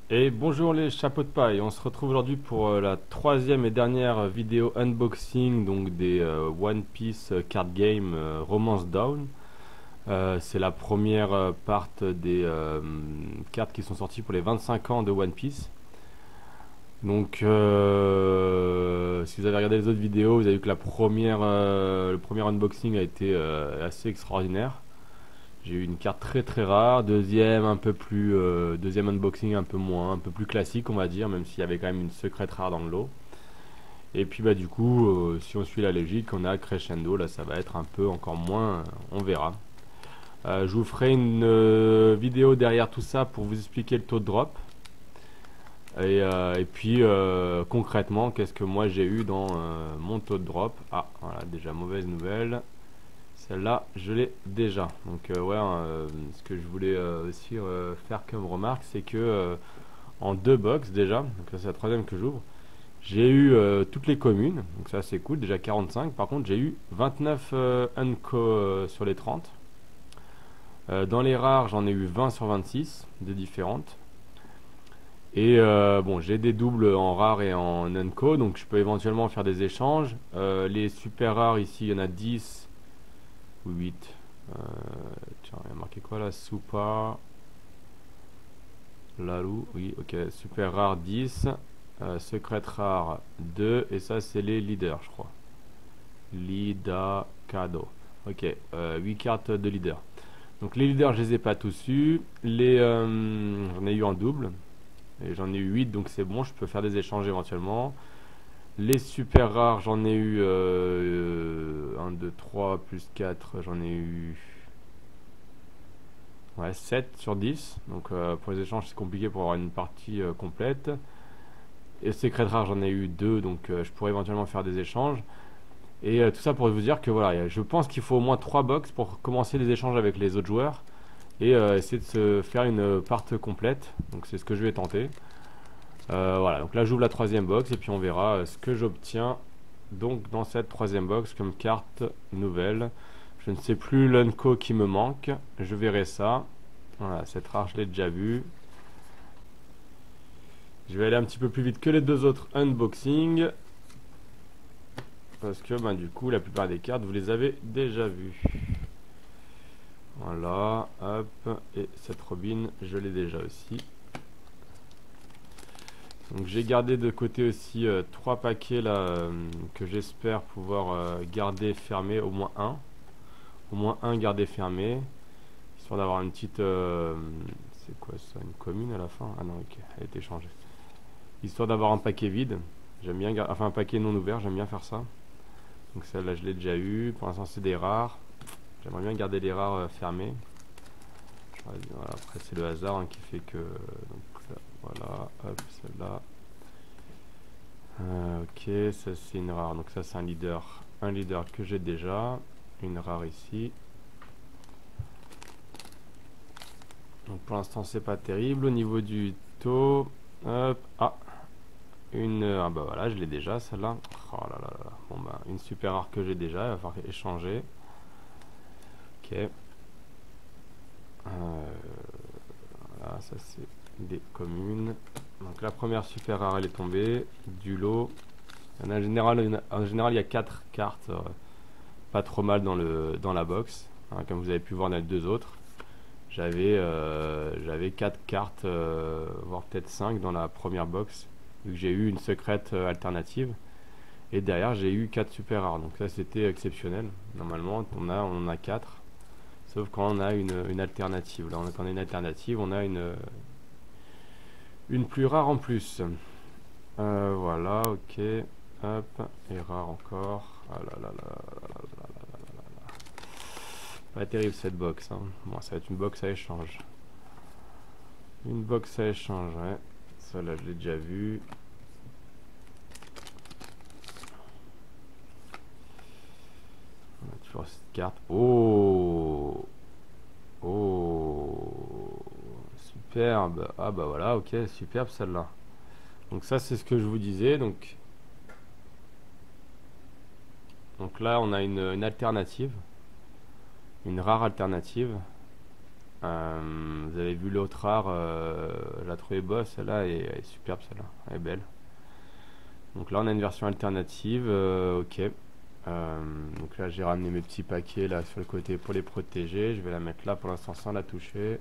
Et bonjour les chapeaux de paille, on se retrouve aujourd'hui pour la troisième et dernière vidéo unboxing donc des One Piece Card Game Romance Dawn. C'est la première part des cartes qui sont sorties pour les 25 ans de One Piece. Donc si vous avez regardé les autres vidéos, vous avez vu que le premier unboxing a été assez extraordinaire. J'ai eu une carte très très rare, deuxième unboxing un peu moins, un peu plus classique on va dire, même s'il y avait quand même une secrète rare dans le lot. Et puis bah du coup, si on suit la logique, on a Crescendo, là ça va être un peu encore moins, on verra. Je vous ferai une vidéo derrière tout ça pour vous expliquer le taux de drop. Et puis concrètement, qu'est-ce que moi j'ai eu dans mon taux de drop. Ah voilà, déjà mauvaise nouvelle. Celle-là, je l'ai déjà. Donc ouais, ce que je voulais aussi faire comme remarque, c'est que en deux box déjà, donc ça c'est la troisième que j'ouvre, j'ai eu toutes les communes, donc ça c'est cool, déjà 45. Par contre, j'ai eu 29 Unco sur les 30. Dans les rares, j'en ai eu 20 sur 26, des différentes. Et bon, j'ai des doubles en rare et en Unco, donc je peux éventuellement faire des échanges. Les super rares ici, il y en a 10 ou 8. Tiens, il y a marqué quoi là? Super. Lalu, oui, ok. Super rare 10. Secrète rare 2. Et ça, c'est les leaders, je crois. Lida Kado. Ok, 8 cartes de leader. Donc les leaders, je les ai pas tous eu. J'en ai eu en double. Et j'en ai eu 8, donc c'est bon, je peux faire des échanges éventuellement. Les super rares, j'en ai eu 1, 2, 3, plus 4, j'en ai eu ouais, 7 sur 10. Donc pour les échanges, c'est compliqué pour avoir une partie complète. Et secret rare, j'en ai eu 2, donc je pourrais éventuellement faire des échanges. Et tout ça pour vous dire que voilà, je pense qu'il faut au moins 3 box pour commencer les échanges avec les autres joueurs. Et essayer de se faire une part complète. Donc c'est ce que je vais tenter. Voilà, donc là j'ouvre la troisième box et puis on verra ce que j'obtiens donc dans cette troisième box comme carte nouvelle. Je ne sais plus l'unco qui me manque, je verrai ça. Voilà, cette rare je l'ai déjà vue. Je vais aller un petit peu plus vite que les deux autres unboxing parce que ben, du coup la plupart des cartes vous les avez déjà vues. Voilà, hop, et cette robine je l'ai déjà aussi. Donc j'ai gardé de côté aussi 3 paquets là que j'espère pouvoir garder fermé, au moins un. Au moins un gardé fermé. Histoire d'avoir une petite... c'est quoi ça? Une commune à la fin? Ah non, ok, elle a été changée. Histoire d'avoir un paquet vide. J'aime bien enfin un paquet non ouvert, j'aime bien faire ça. Donc celle-là je l'ai déjà eu. Pour l'instant c'est des rares. J'aimerais bien garder les rares fermés. Voilà, après c'est le hasard hein, qui fait que... donc là, voilà, hop, celle-là. Ok, ça c'est une rare, donc ça c'est un leader que j'ai déjà, une rare ici. Donc pour l'instant c'est pas terrible. Au niveau du taux, hop, ah bah voilà, je l'ai déjà celle-là. Oh là là là, bon bah une super rare que j'ai déjà, il va falloir échanger. Ok, voilà, ça c'est des communes. Donc la première super rare elle est tombée du lot. En général il y a 4 cartes. Pas trop mal dans la box, hein, comme vous avez pu voir dans les deux autres. J'avais 4 cartes, voire peut-être 5 dans la première box, vu que j'ai eu une secrète alternative. Et derrière, j'ai eu 4 super rares, donc ça c'était exceptionnel. Normalement, on en a 4, sauf quand on a une alternative. Là, quand on a une alternative, on a une plus rare en plus. Voilà, ok. Hop, et rare encore. Ah là là là là là là là. Pas terrible cette box, hein. Bon, ça va être une box à échange. Une box à échange, ouais. Ça là, je l'ai déjà vu. On a toujours cette carte. Oh! Oh! Superbe. Ah bah voilà, ok, superbe celle-là. Donc ça, c'est ce que je vous disais. Donc là, on a une alternative. Une rare alternative. Vous avez vu l'autre rare, je la trouvais boss, celle-là elle est superbe, celle-là, elle est belle. Donc là on a une version alternative, ok. Donc là j'ai ramené mes petits paquets là sur le côté pour les protéger. Je vais la mettre là pour l'instant sans la toucher.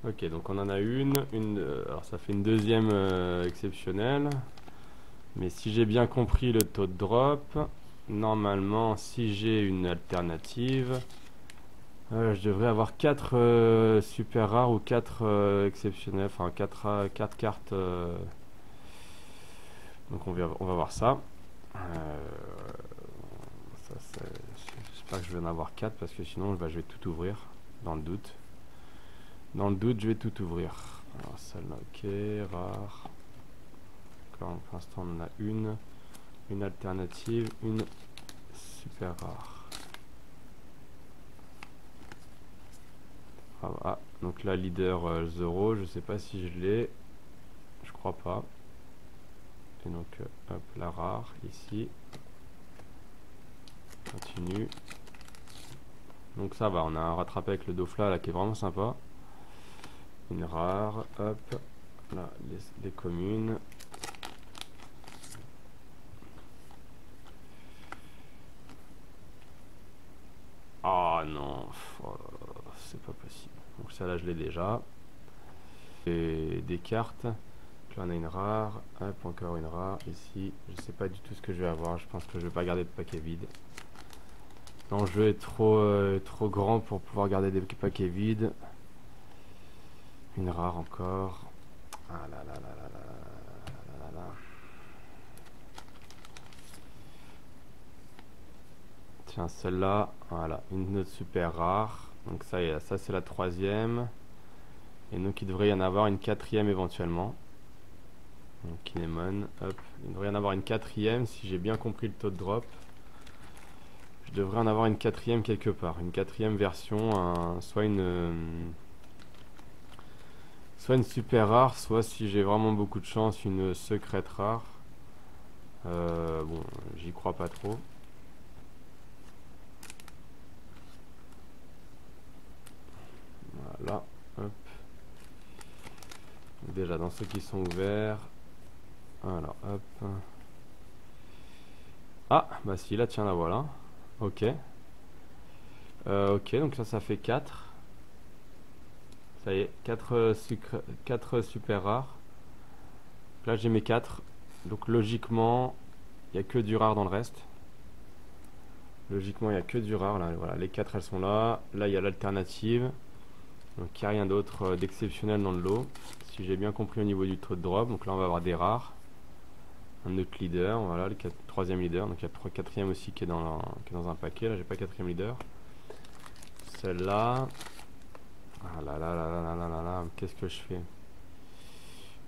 Ok, donc on en a alors ça fait une deuxième exceptionnelle. Mais si j'ai bien compris le taux de drop, normalement si j'ai une alternative, je devrais avoir 4 super rares ou 4 exceptionnels, enfin 4 cartes. Donc on va voir ça. J'espère que je vais en avoir 4 parce que sinon bah, je vais tout ouvrir dans le doute. Dans le doute, je vais tout ouvrir. Alors celle-là, ok, rare. Pour l'instant, on en a une alternative, une super rare. Ah, donc là, leader 0, je sais pas si je l'ai. Je crois pas. Et donc, hop, la rare, ici. Continue. Donc ça va, on a rattrapé avec le Dofla là qui est vraiment sympa. Une rare, hop. Là, les communes. Oh non, oh, c'est pas possible. Donc ça là je l'ai déjà. Et des cartes. Donc là on a une rare. Hop, encore une rare. Ici, je sais pas du tout ce que je vais avoir. Je pense que je vais pas garder de paquet vide. L'enjeu est trop grand pour pouvoir garder des paquets vides. Une rare encore. Ah là là là là là là là là. Tiens, celle-là, voilà, une autre super rare. Donc ça y est, ça c'est la troisième. Et donc il devrait y en avoir une quatrième éventuellement. Donc Kinemon, hop. Il devrait y en avoir une quatrième si j'ai bien compris le taux de drop. Je devrais en avoir une quatrième quelque part. Une quatrième version, soit une super rare, soit si j'ai vraiment beaucoup de chance, une secrète rare. Bon, j'y crois pas trop. Voilà, hop. Déjà dans ceux qui sont ouverts. Alors, hop. Ah, bah si, là, tiens, la voilà. Ok. Ok, donc ça fait 4. Ça y est, 4 super rares. Là, j'ai mes 4. Donc, logiquement, il n'y a que du rare dans le reste. Logiquement, il n'y a que du rare. Là, voilà, les 4, elles sont là. Là, il y a l'alternative. Donc, il n'y a rien d'autre d'exceptionnel dans le lot. Si j'ai bien compris au niveau du taux de drop. Donc là, on va avoir des rares. Un autre leader. Voilà, le troisième leader. Donc, il y a le quatrième aussi qui est dans un paquet. Là, j'ai pas quatrième leader. Celle-là. Ah là là là là là là là. Qu'est-ce que je fais?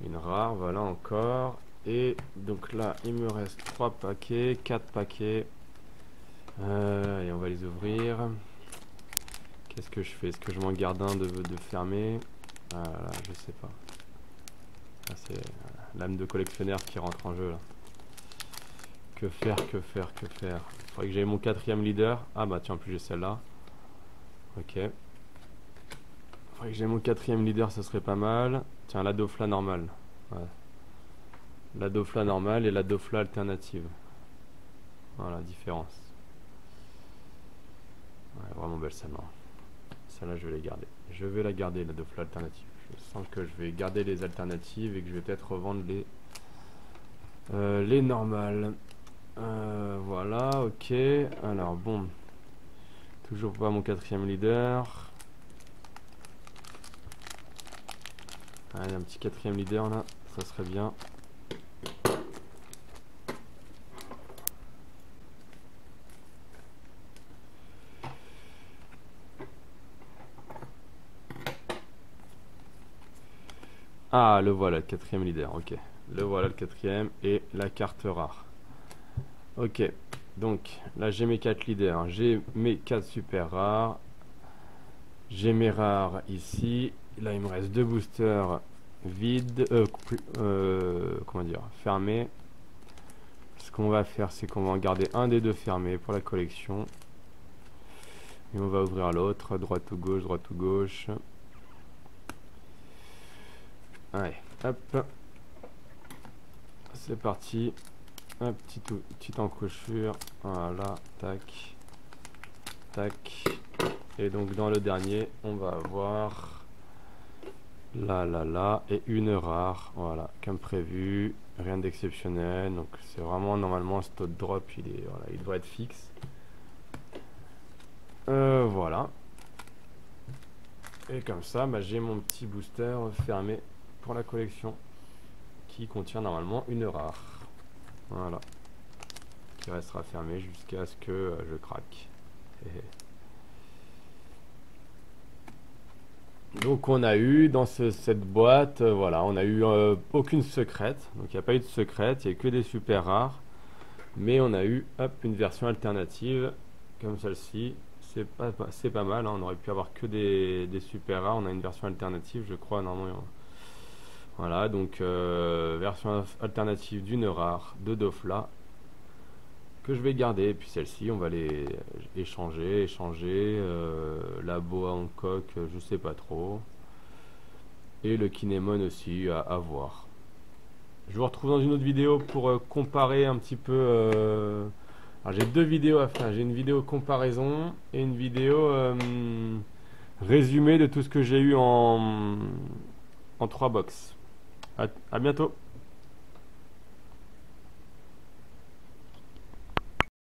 Une rare, voilà encore. Et donc là, il me reste 3 paquets, 4 paquets. Et on va les ouvrir. Qu'est-ce que je fais? Est-ce que je m'en garde un de fermé? Ah là, je sais pas. Ah, c'est l'âme de collectionneur qui rentre en jeu là. Que faire, que faire, que faire? Faudrait que j'aille mon quatrième leader. Ah bah tiens, en plus j'ai celle-là. Ok. Faudrait que j'aille mon quatrième leader, ça serait pas mal. Tiens, la Dofla normale. Ouais. La Dofla normale et la Dofla alternative. Voilà, différence. Ouais, vraiment belle celle-là. Celle-là, je vais les garder. Je vais la garder, la Dofla alternative. Je sens que je vais garder les alternatives et que je vais peut-être revendre les normales. Voilà, ok. Alors, bon. Toujours pas mon quatrième leader. Allez, un petit quatrième leader là, ça serait bien. Ah, le voilà, le quatrième leader, ok. Le voilà, le quatrième, et la carte rare. Ok, donc là j'ai mes 4 leaders, j'ai mes 4 super rares. J'ai mes rares ici. Là il me reste 2 boosters vides, comment dire, fermés. Ce qu'on va faire, c'est qu'on va en garder un des deux fermés pour la collection. Et on va ouvrir l'autre, droite ou gauche, droite ou gauche. Allez, hop. C'est parti. Un petite encrochure. Voilà, tac. Tac. Et donc dans le dernier, on va avoir là et une rare. Voilà, comme prévu. Rien d'exceptionnel. Donc c'est vraiment normalement ce taux de drop, voilà, il devrait être fixe. Voilà. Et comme ça, bah, j'ai mon petit booster fermé pour la collection qui contient normalement une rare. Voilà. Qui restera fermé jusqu'à ce que je craque. Donc on a eu dans cette boîte, voilà, on a eu aucune secrète. Donc il n'y a pas eu de secrète, il n'y a que des super rares. Mais on a eu, hop, une version alternative comme celle-ci. C'est pas mal, hein. On aurait pu avoir que des super rares. On a une version alternative, je crois, normalement. Voilà, donc version alternative d'une rare de Dofla que je vais garder. Et puis celle-ci, on va les échanger. La boa Hancock, je sais pas trop. Et le Kinemon aussi, à voir. Je vous retrouve dans une autre vidéo pour comparer un petit peu. Alors j'ai deux vidéos à faire. J'ai une vidéo comparaison et une vidéo résumé de tout ce que j'ai eu en 3 box. À bientôt.